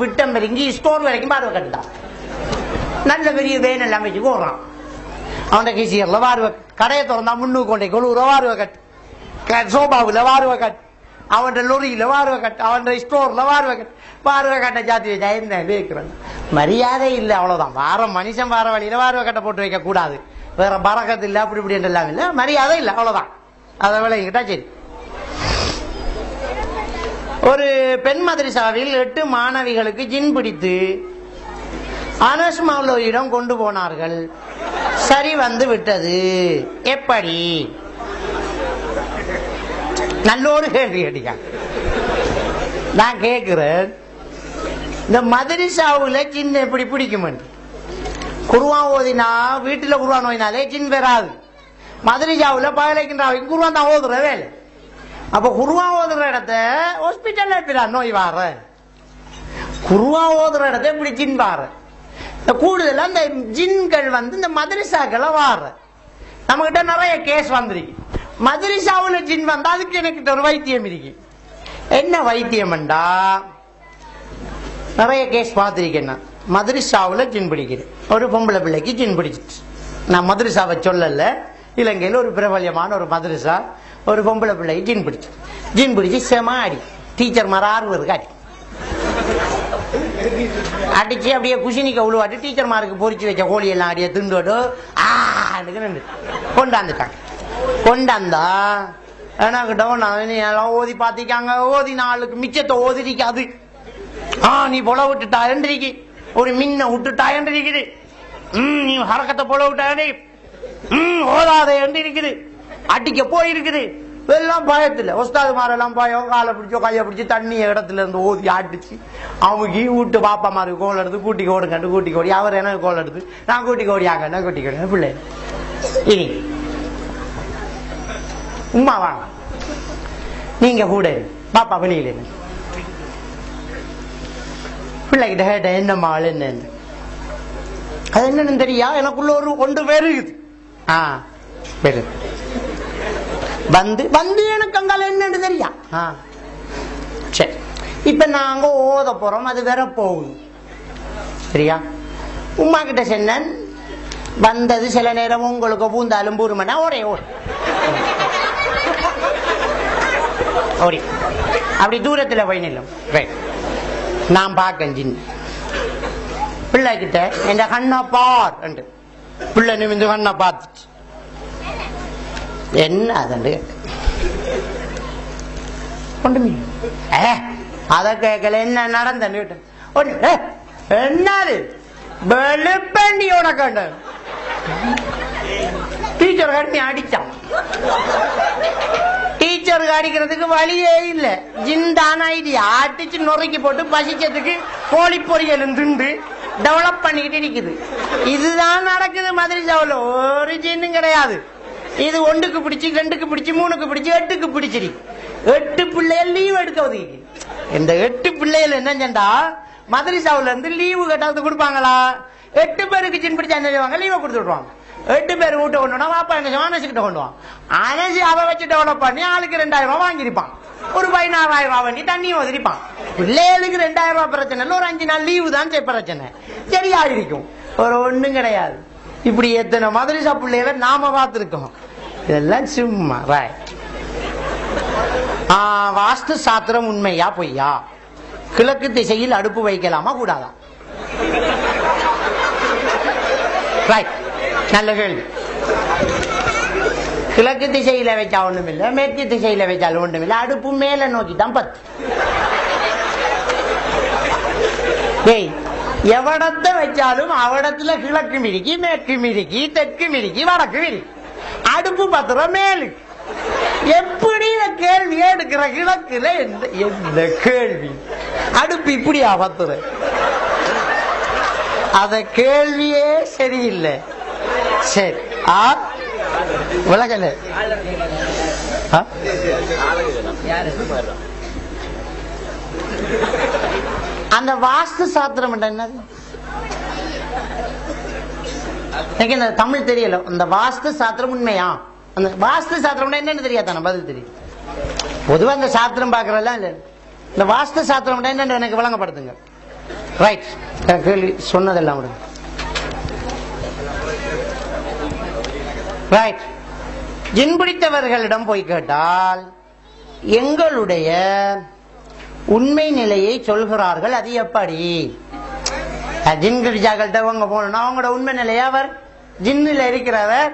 விட்டம் வரைக்கும் ஸ்டோர் வரைக்கும் பார்வை கட்டுதான். நல்ல பெரிய வேன் எல்லாம் வச்சு போடுறான். அவன் கிசியர்ல வாருவ கடையை திறந்தா முன்னுக்கு கொண்டே கொழுவுற வாருவ கட்டு, சோபாவுல வாருவ கட்டு, அவன் லொரியில வாருவ கட்டு, அவன் ஸ்டோர்ல வாருவ கட்டு, வாருவ கட்ட ஜாத்தி வச்சா என்ன வைக்கிறான். மரியாதை இல்லை, அவ்வளவுதான். வார மனுஷன் வார வழியில வாருவ கட்டை போட்டு வைக்க கூடாது. வேற பறக்கத்து இல்லை, அப்படி இப்படி எல்லாம் இல்லை, மரியாதை இல்லை, அவ்வளவுதான். அதை விளையிட்டா சரி. ஒரு பெண் மதரசாவில் 8 மாணவிகளுக்கு ஜின் பிடித்து அனஸ் மௌலவியிடம் கொண்டு போனார்கள். சரி வந்து விட்டது. எப்படி? நல்லோடு கேள்வி கேட்டீங்க. நான் கேட்கிறேன், இந்த மதரசாவுல ஜின் எப்படி பிடிக்கும்? குர்ஆன் ஓதினா வீட்டுல குர்ஆன் ஓதினாலே ஜின் வராது. மதரசாவுல பகலைக்கின்ற குர்ஆன் தான் ஓதுற வேலை. அப்ப குர்ஆன் ஓதுற இடத்த ஹாஸ்பிட்டல்ல எப்படி நோய் வார? குர்ஆன் ஓதுற இடத்த எப்படி ஜின் வார? கூடுதலா இந்த ஜின்கள் வந்து இந்த மதரசாக்களை வார. நம்ம கிட்ட நிறைய கேஸ் வந்திருக்கு. மதரசாவுல ஜின் வந்தா அதுக்கு எனக்கு ஒரு வைத்தியம் இருக்கு. என்ன வைத்தியம்டா? நிறைய கேஸ் பார்த்திருக்கேன். மதரசாவுல ஜின் பிடிக்கிறேன். ஒரு பொம்பளை பிள்ளைக்கு ஜின் பிடிச்சிட்டு, நான் மதரசாவை சொல்லல, இலங்கையில் ஒரு பிரபல்யமான ஒரு மதரசா, ஒரு பொம்பளை பிள்ளை ஜின் பிடிச்சு செமாடி டீச்சர் மாதிரி 60 காட்டி அடிச்சு அப்படியே குஷினிக்க உழுவாட்டி டீச்சர் மாருக்கு பொறிச்சு வச்ச கோழி எல்லாம் அடியே திண்டோடு கொண்டாந்துட்டாங்க. கொண்டாந்தா எல்லாம் ஓதி பாத்திக்காங்க. ஓதி நாளுக்கு மிச்சத்தை ஓதிரிக்காது. நீ பொல விட்டுட்டா என்றிக்கு, ஒரு மின்ன விட்டுட்டா என்றிருக்குது, நீ ஹரக்கத்தை பொல விட்டா ஓதாத என்று இருக்குது, அடிக்க போயிருக்குது. எல்லாம் பயத்துல ஒஸ்தாது மாரெல்லாம் பயம். காலை பிடிச்சோ கையை பிடிச்சி தண்ணி இடத்துல இருந்து ஓதி ஆட்டிச்சு. அவங்க வீட்டு பாப்பா மாதிரி கோல் எடுத்து கூட்டி ஓடுங்கண்டு கூட்டி கோடி, அவர் எனக்கு கோல் எடுத்து நான் கூட்டி கோடியாங்க கூட்டி கோடி பிள்ளை. இனி உமா வாங்க, நீங்க கூட பாப்பா வெளியில பிள்ளைகிட்ட கேட்ட என்னம்மா என்ன அது என்னன்னு தெரியா? எனக்குள்ள ஒரு ஒன்று வருகுது. வந்து வந்து எனக்கு அங்கால என்னன்னு தெரியா? சரி, இப்ப நாங்க ஓத போறோம், அது வேற போகுது. சரியா? உமா கிட்ட சொன்னேன், வந்தது சில நேரம் உங்களுக்கு பூந்தாலும் பூருமனா ஒரே ஓடி அப்படி தூரத்துல போய் நில்லும். நான் பார்க்க ஜின் பிள்ளை கிட்ட என் கண்ணா பார் என்று பிள்ளை நிமிந்து கண்ணா பார்த்துச்சு. என்ன அதண்டு அத கேட்கல, என்ன நடந்தன்னு என்னது வெளுப்பண்டி உனக்கு டீச்சர் கட்டி அடிச்சான். டீச்சருக்கு அடிக்கிறதுக்கு வழியே இல்லை. ஜின்தான ஐடியா அடிச்சு நொறுக்கி போட்டு பசிச்சதுக்கு கோழி பொரியலும் திண்டு டெவலப் பண்ணிக்கிட்டு இருக்குது. இதுதான் நடக்குது மதரசாவுல. ஒரு ஜின்னும் கிடையாது. இது 1க்கு பிடிச்சி 2க்கு பிடிச்சி 3க்கு பிடிச்சி 8க்கு பிடிச்சிருக்கு. 8 பிள்ளைகள் லீவ் எடுக்க ஒதுக்கி. இந்த 8 பிள்ளைகள் என்னஞ்சா மதரசாவுல இருந்து லீவு கட்டாவது கொடுப்பாங்களா? 8 பேருக்கு ஜின் பிடிச்சா என்ன செய்வாங்க? லீவை கொடுத்து விடுவாங்க. 8 பேர் வீட்டை கொண்டு வாப்பா என்ன அனசுக்கிட்ட கொண்டு வாங்க. அனசு அதை வச்சு டெவலப் பண்ணி ஆளுக்கு 2000 ரூபாய் வாங்கிருப்பான். ஒரு 16000 ரூபாய் வண்டி தண்ணி ஒதுரிப்பான். பிள்ளைகளுக்கு 2000 ரூபாய் பிரச்சனை இல்லை, ஒரு 5 நாள் லீவு தான் பிரச்சனை. சரியா இருக்கும். ஒரு ஒண்ணும் கிடையாது. இப்படி எத்தனை மதரசா பிள்ளைகளை நாம பார்த்திருக்கோம். இதெல்லாம் சும்மா. வாஸ்து சாத்திரம் உண்மையா பொய்யா? கிழக்கு திசையில் அடுப்பு வைக்கலாமா கூடாதா? நல்ல கேள்வி. கிழக்கு திசையில வச்சா ஒண்ணும் இல்லை, மேற்கு திசையில வச்சாலும் ஒண்ணும் இல்லை. அடுப்பு மேல நோக்கிதான் 10. எவடத்தை வச்சாலும் அவடத்துல கிழக்கு மிரிக்கி, மேற்கு மிரிக்கி, தெற்கு மிரிக்கி, வடக்கு மிரிக்கி. அடுப்பு 10 ரூபா மேலு. எப்படி கேள்வியே எடுக்கிற? கிழக்குல எந்த கேள்வி? அடுப்பு இப்படியா 10 ரூபா? அத கேள்வியே சரியில்லை. சரி, விலகல. அந்த வாஸ்து சாத்திரம் என்னது? எனக்கு தமிழ் தெரியல. அந்த வாஸ்து சாத்திரம் உண்மையா? அந்த வாஸ்து சாத்திரம் என்னன்னு தெரியாதான? பதில் தெரியும். பொதுவா அந்த சாத்திரம் பாக்குறதெல்லாம் இல்ல. இந்த வாஸ்து சாத்திரம் என்னன்னு எனக்கு விளங்கப்படுத்துங்க. ரைட், கேள்வி சொன்னதெல்லாம் விடுங்க. ரைட், ஜின் பிடித்தவர்களிடம் போய் கேட்டால் எங்களுடைய உண்மை நிலையை சொல்கிறார்கள். அது எப்படி? ஜின் பிடிச்சாக்கள்கிட்ட அவங்க போனா அவங்களோட உண்மை நிலையை அவர் ஜின்னில் இருக்கிறவர்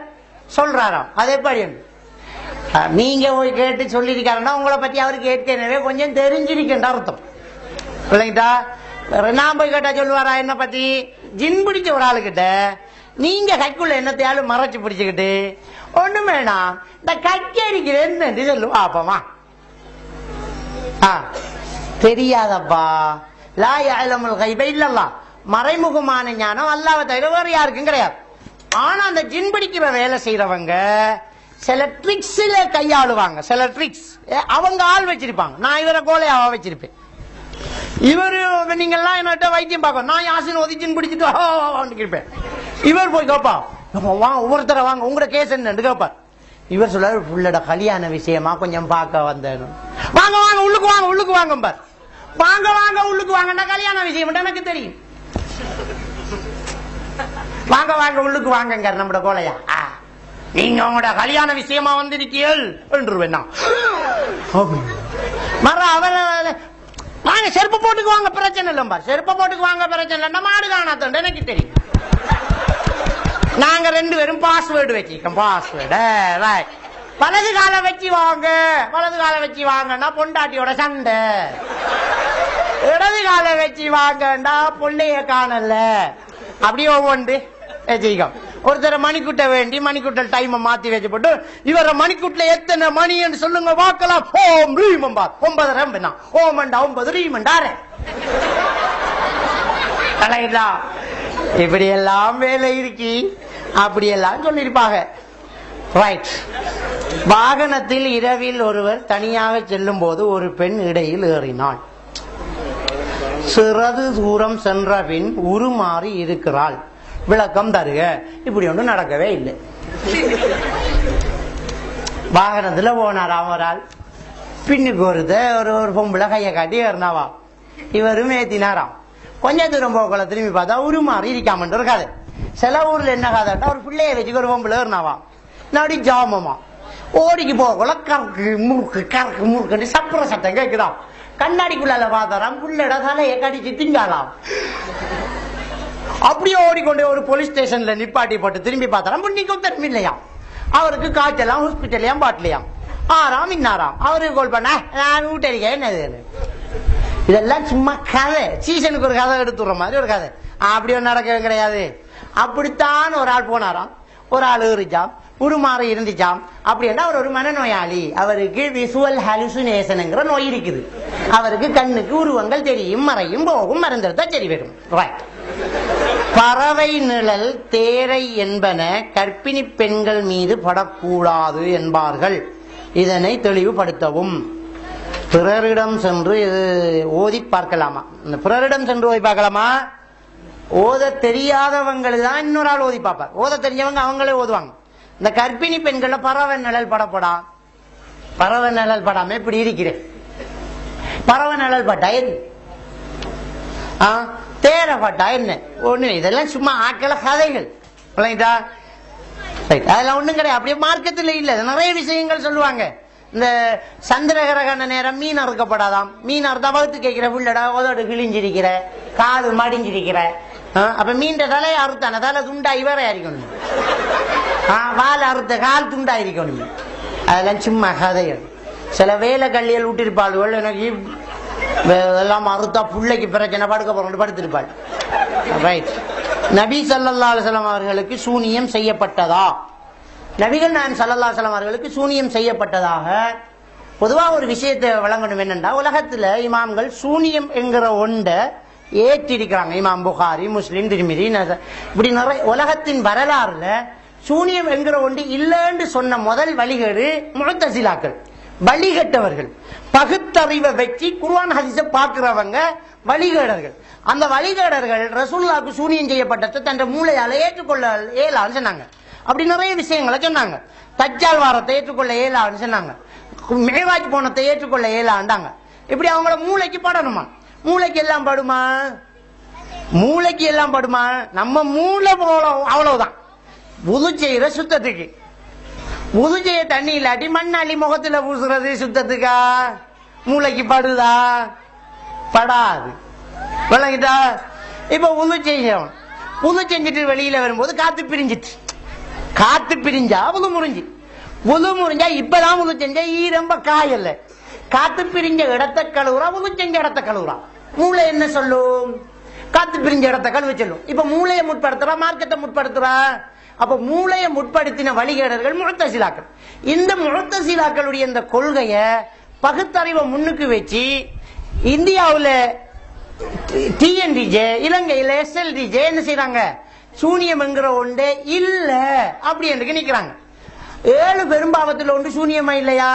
சொல்றாராம். அது எப்படி? நீங்க போய் கேட்டு சொல்லிருக்காருன்னா உங்களை பத்தி அவருக்கு ஏற்கனவே கொஞ்சம் தெரிஞ்சிருக்கின்ற அர்த்தம் இல்லைங்கடா. நான் போய் கேட்டா சொல்லுவாரா என்ன பத்தி? ஜின் பிடிச்ச ஒரு ஆளுகிட்ட நீங்க கைக்குள்ள என்னத்தையாலும் மறைச்சு பிடிச்சுக்கிட்டு ஒண்ணும் வேணாம், இந்த கக்கரிக்கிற என்ன சொல்லுவா அப்பமா தெரியாதப்பா. லா யஅலமுல் கைப இல்லல்லாஹ், மறைமுகமான ஞானம் அல்லாஹ்வை தவிர வேற யாருக்கும் கிடையாது. ஆனா அந்த ஜின் பிடிக்கிற வேலை செய்யறவங்க சில ட்ரிக்ஸ்ல கையாளுவாங்க. சில ட்ரிக்ஸ் அவங்க ஆள் வச்சிருப்பாங்க. நான் இவரை கோலையாவா வச்சிருப்பேன். இவரு நீங்கெல்லாம் என்னட்ட வைத்தியம் பார்க்க நான் யாசின் ஒதி ஜின் பிடிச்சிட்டு இருப்பேன். இவர் போய் கேப்பா, வாங்க ஒவ்வொருத்தர வாங்க உங்களோட கேஸ் என்னன்னு கேப்பார். இவர் சொல்ல புள்ளட கல்யாண விஷயமா கொஞ்சம் பார்க்க வந்தேன். வாங்க வாங்க உள்ளுக்கு வாங்க உள்ளுக்கு வாங்க பார். வாங்க வாங்க உள்ளுக்கு வாங்க, கல்யாண விஷயம் எனக்கு தெரியும். வாங்க வாங்க உள்ளுக்கு வாங்க நம்மட கோலையா, நீங்க உங்களோட கல்யாண விஷயமா வந்திருக்கீள் என்றுவேன். மர அவர் வாங்க செருப்பு போட்டுக்கு வாங்க பிரச்சனை இல்லம்பா, செருப்பு போட்டுக்கு வாங்க பிரச்சனை இல்லை. நம்ம ஆடு காணாத்தோண்டு எனக்கு தெரியும். நாங்க 2 பேரும் பாஸ்வேர்டு வச்சிருக்கோம். பாஸ்வேர்டு வலது கால வச்சு வாங்க, வலது கால வச்சு வாங்கன்னா பொண்டாட்டியோட சண்டை. இடது கால வச்சு வாங்கண்டா பொள்ளைய காணல. அப்படியே ஒவ்வொன்று வச்சுக்கோம். ஒருத்தர மணிக்குட்ட வேண்டி மணிக்குட்டல் டைம் மாத்தி வச்சு போட்டு இவர மணிக்குட்ல எத்தனை மணின்னு சொல்லுங்க பார்க்கலாம். ஓம் ரீமம்பா 9:30 ஓமண்டா 9 ரீமண்டாரு. இப்படி எல்லாம் வேலை இருக்கி அப்படியெல்லாம் சொல்லிருப்பாங்க. ரைட். வாகனத்தில் இரவில் ஒருவர் தனியாக செல்லும் போது ஒரு பெண் இடையில் ஏறினாள். சிறிது தூரம் சென்ற பின் உருமாறி இருக்கிறாள். விளக்கம் தருக. இப்படி ஒன்றும் நடக்கவே இல்லை. வாகனத்துல போனாராம் ஒரு ஆள். பின்னுக்கு ஒரு பொம்பளை கையை காட்டி ஏறினாவா. இவரும் ஏத்தினாராம். கொஞ்ச தூரம் போகல திரும்பி பார்த்தா உருமாறி இருக்காமன்ற ஒரு கதை. சில ஊர்ல என்ன கதைட்டா ஒரு பிள்ளைய வச்சுக்க ஒரு பொம்பளை ஏறினாவா. நடி ஜாமமா ஓடிக்கு போகல கறக்கு முறுக்கு கறக்கு முறுக்கு சப்புற சத்தம் கேக்குதான். கண்ணாடிக்குள்ளால பார்த்தாராம் புள்ளட தலையை கடிச்சு திங்காலாம். அப்படியே ஓடிக்கொண்டே ஒரு போலீஸ் ஸ்டேஷன்ல நிப்பாட்டி போட்டு திரும்பி பார்த்தாராம் புண்ணிக்கும் தரும் இல்லையா. அவருக்கு காய்ச்சலாம் ஹாஸ்பிட்டலையாம் பாட்டிலையாம். ஆறாம் இன்னாராம். அவருக்கு கால் பண்ண நான் வீட்டறிக்க என்னது. இதெல்லாம் சும்மா கதை. சீசனுக்கு ஒரு கதை எடுத்துடுற மாதிரி ஒரு கதை. அப்படி ஒன்று நடக்கவே கிடையாது. அப்படித்தான் ஒரு ஆள் போனாராம். ஒரு ஆள் ஏறிச்சாம் உருமாறி இருந்துச்சாம். அப்படின்னா அவர் ஒரு மனநோயாளி. அவருக்கு விசுவல் ஹாலுசினேஷன்ங்கிற நோய் இருக்குது. அவருக்கு கண்ணுக்கு உருவங்கள் தெரியும், மறையும், போகும், மறந்துடுத்தா சரி வரும். பறவை நிழல் தேரை என்பன கர்ப்பிணி பெண்கள் மீது படக்கூடாது என்பார்கள். இதனை தெளிவுபடுத்தவும். பிறரிடம் சென்று இது ஓதி பார்க்கலாமா? பிறரிடம் சென்று ஓதி பார்க்கலாமா? ஓத தெரியாதவங்களுக்கு தான் இன்னொரு ஆள் ஓதி பார்ப்பார். ஓத தெரிஞ்சவங்க அவங்களே ஓதுவாங்க. இந்த கர்ப்பிணி பெண்கள பறவை நிழல் படப்படா. பறவை நிழல் படாம இப்படி இருக்கிறேன். பறவை நிழல் பட்டா எது? தேர பட்டா என்ன ஒண்ணு? இதெல்லாம் சும்மா ஆக்கல கதைகள். அதெல்லாம் ஒண்ணும் கிடையாது. அப்படியே மார்க்கத்தில் இல்ல. நிறைய விஷயங்கள் சொல்லுவாங்க. இந்த சந்திரகிரகண நேரம் மீன் அறுக்கப்படாதாம். மீன் அறுத்தா வகுத்து கேட்கிற புள்ளடா உதடு கிழிஞ்சிருக்கிற, காது மடிஞ்சிருக்கிற. அப்ப மீன் தலையை அறுத்தான தலை துண்டா இவரை அறிக்கணும். வால் அறுத்த கால் துண்டா இருக்கணும். அதெல்லாம் சும்மா கதைகள். சில வேலை கல்லியல் விட்டிருப்பாள். எனக்கு எல்லாம் அறுத்தா பிள்ளைக்கு பிரச்சனை படுக்க போறோம் படுத்திருப்பாள். ரைட். நபி ஸல்லல்லாஹு அலைஹி வஸல்லம் அவர்களுக்கு சூனியம் செய்யப்பட்டதா? நபிகள் நாயகம் ஸல்லல்லாஹு அலைஹி வஸல்லம் அவர்களுக்கு சூனியம் செய்யப்பட்டதாக பொதுவாக ஒரு விஷயத்தை வழங்கணும். என்னன்னா, உலகத்துல இமாம்கள் சூனியம் என்கிற ஒன்றை ஏற்றிருக்கிறாங்க. இமாம் புகாரி, முஸ்லிம், திருமிதி, இப்படி நிறைய உலகத்தின் வரலாறுல சூனியம் என்கிற ஒன்று இல்லைன்னு சொன்ன முதல் வழிகேடு முஅ்தஸிலாக்கள். வழிகட்டவர்கள், பகுத்தறிவை வச்சு குர்ஆன் ஹதீஸை பார்க்கிறவங்க வழிகேடர்கள். அந்த வழிகேடர்கள் ரசூலுல்லாஹ்வுக்கு சூனியம் செய்யப்பட்டதை தன் மூளையால ஏற்றுக்கொள்ள இயலான்னு சொன்னாங்க. அப்படி நிறைய விஷயங்களை சொன்னாங்க. தஜ்ஜால் வாரத்தை ஏற்றுக்கொள்ள இயலான்னு சொன்னாங்க. மேவாஜ் போனத்தை ஏற்றுக்கொள்ள இயலாண்டாங்க. இப்படி அவங்கள மூளைக்கு படணுமா? மூளைக்கு எல்லாம் படுமா? மூளைக்கு எல்லாம் படுமா? நம்ம மூளை போல அவ்வளவுதான். உது செய்யற சுத்தத்துக்கு, உது செய்ய தண்ணி இல்லாட்டி மண்ணாளி முகத்துல பூசுறது சுத்தத்துக்கா? மூளைக்கு படுதா? படாது. விளங்கிட்டா? இப்ப உது செய்யணும், உது செஞ்சுட்டு வெளியில வரும்போது காத்து பிரிஞ்சிட்டு, காத்து பிரிஞ்சா உது முறிஞ்சு, உது முறிஞ்சா இப்பதான் உது செஞ்ச ஈரம்ப காயல்ல, காத்து பிரிஞ்ச இடத்தை கழுவுறா, உது செஞ்ச இடத்தை கழுவுறா. மூளை என்ன சொல்லும்? காத்து பிரிஞ்ச இடத்தை கழுவி சொல்லும். இப்ப மூளையை முற்படுத்துறா, மார்க்கத்தை முற்படுத்துறா. அப்ப மூளையை முற்படுத்தின வழிகேடர்கள் முஅத்தஸிலாக்கள். இந்த முஅத்தஸிலாக்களுடைய இந்த கொள்கையை பகுத்தறிவை முன்னுக்கு வச்சு இந்தியாவுல டிஎன்டிஜே, இலங்கையில எஸ்எல்டிஜே என்ன செய்யறாங்க? சூனியம் என்கிற ஒன்றே இல்ல அப்படி என்று நிக்கிறாங்க. 7 பெரும்பாவத்தில் ஒன்று சூனியமா இல்லையா?